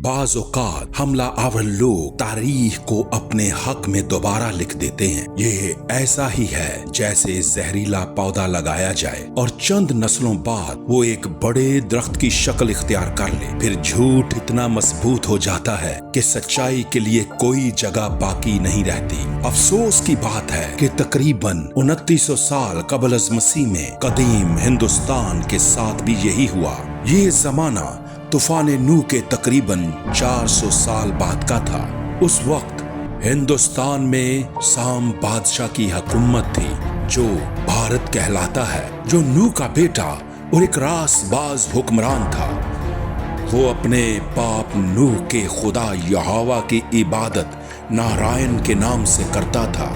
बाज औकात हमला आवर लोग तारीख को अपने हक में दोबारा लिख देते हैं। ये ऐसा ही है जैसे जहरीला पौधा लगाया जाए और चंद नस्लों बाद वो एक बड़े दरख्त की शक्ल इख्तियार कर ले। फिर झूठ इतना मजबूत हो जाता है कि सच्चाई के लिए कोई जगह बाकी नहीं रहती। अफसोस की बात है कि तकरीबन 2900 साल कबल अज़ मसीह में कदीम हिंदुस्तान के साथ भी यही हुआ। ये जमाना तूफान नूह के तकरीबन 400 साल बाद का था। उस वक्त हिंदुस्तान में साम बादशाह की हुकूमत थी जो भारत कहलाता है, जो नूह का बेटा और एक रासबाज हुक्मरान था। वो अपने बाप नूह के खुदा यहोवा की इबादत नारायण के नाम से करता था।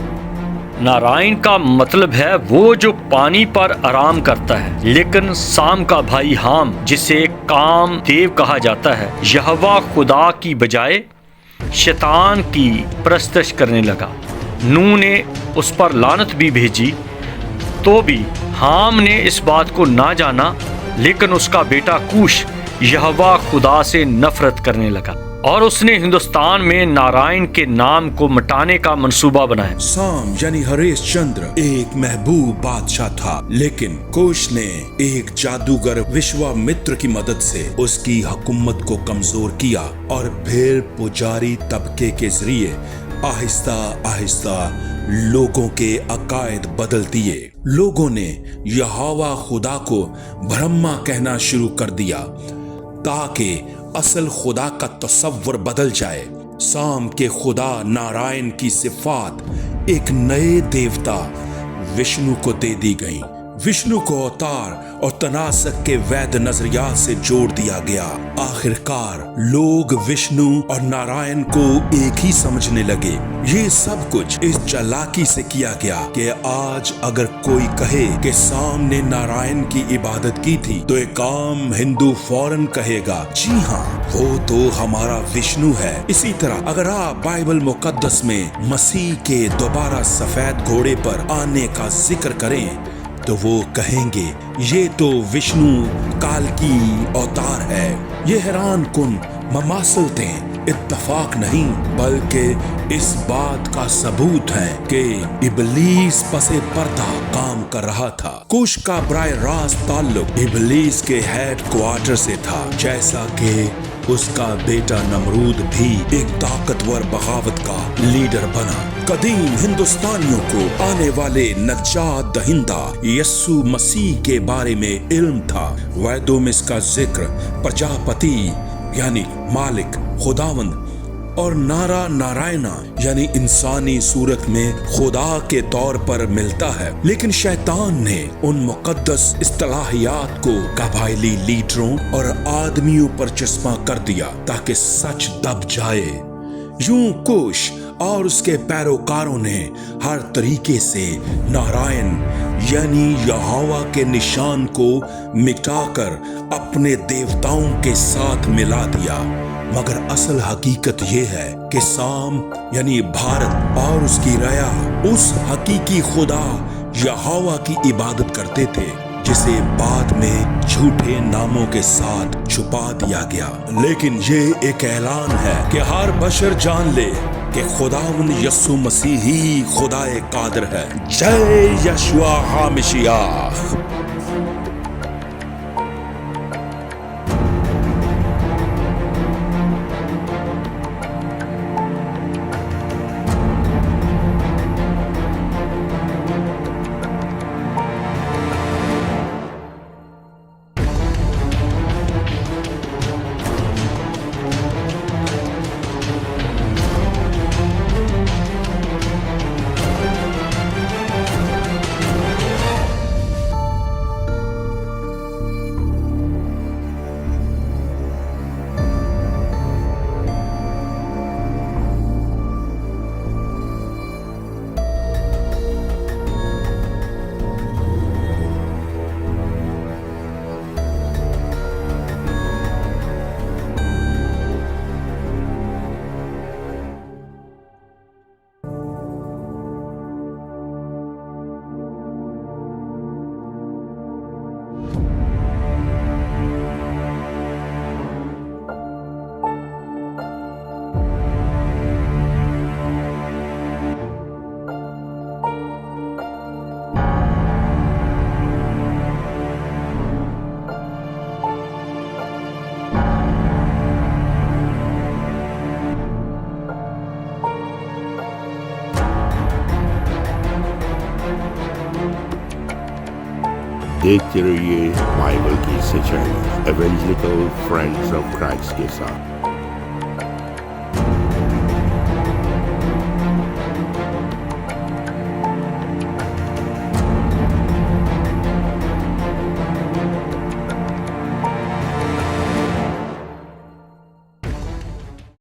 नारायण का मतलब है वो जो पानी पर आराम करता है। लेकिन साम का भाई हाम, जिसे काम देव कहा जाता है, यहोवा खुदा की बजाय शैतान की परस्तिश करने लगा। नूह ने उस पर लानत भी भेजी, तो भी हाम ने इस बात को ना जाना। लेकिन उसका बेटा कूश यहोवा खुदा से नफरत करने लगा और उसने हिंदुस्तान में नारायण के नाम को मिटाने का मंसूबा बनाया। साम यानी हरीश चंद्र एक महबूब बादशाह था, लेकिन कुश ने एक जादूगर विश्वामित्र की मदद से उसकी हुकूमत को कमजोर किया और फिर पुजारी तबके के जरिए आहिस्ता आहिस्ता लोगों के अकायद बदल दिए। लोगों ने यहोवा खुदा को ब्रह्मा कहना शुरू कर दिया ताकि असल खुदा का तसव्वुर बदल जाए। साम के खुदा नारायण की सिफात एक नए देवता विष्णु को दे दी गई। विष्णु को अवतार और तनासक के वैध नजरियात से जोड़ दिया गया। आखिरकार लोग विष्णु और नारायण को एक ही समझने लगे। ये सब कुछ इस चालाकी से किया गया कि आज अगर कोई कहे कि साम ने नारायण की इबादत की थी तो एक आम हिंदू फौरन कहेगा, जी हाँ, वो तो हमारा विष्णु है। इसी तरह अगर आप बाइबल मुकद्दस में मसीह के दोबारा सफेद घोड़े पर आने का जिक्र करें तो वो कहेंगे ये तो विष्णु काल की अवतार है। ये हैरान कुन ममासलतें इत्तफाक नहीं बल्कि इस बात का सबूत है कि इबलीस पसे पर्दा काम कर रहा था। कुश का बराह रास्त ताल्लुक इबलीस के हेड क्वार्टर से था, जैसा कि उसका बेटा नमरूद भी एक ताकतवर बगावत का लीडर बना। कदीम हिंदुस्तानियों को आने वाले नजात दहिंदा यस्सु मसीह के बारे में इल्म था। वैदों में इसका जिक्र प्रजापति यानी मालिक खुदावंद और नारा नारायणा यानी इंसानी सूरत में खुदा के तौर पर मिलता है। लेकिन शैतान ने उन मुकद्दस इस्तिलाहियात को कबायली लीडरों और आदमियों पर चश्मा कर दिया ताकि सच दब जाए। यूं कुश और उसके पैरोकारों ने हर तरीके से नारायण यानी यहोवा के निशान को मिटाकर अपने देवताओं के साथ मिला दिया। मगर असल हकीकत ये है कि साम यानी भारत और उसकी रया उस हकीकी खुदा यहोवा की इबादत करते थे जिसे बाद में झूठे नामों के साथ छुपा दिया गया। लेकिन ये एक ऐलान है कि हर बशर जान ले कि खुदावन यस्सु मसीह ही खुदाए कादिर है। जय यशुआ हामिशियाह। دیکھتے رہیے بائبل کی سچائی ایونجلیکل فرینڈز آف کرائسٹ کے ساتھ.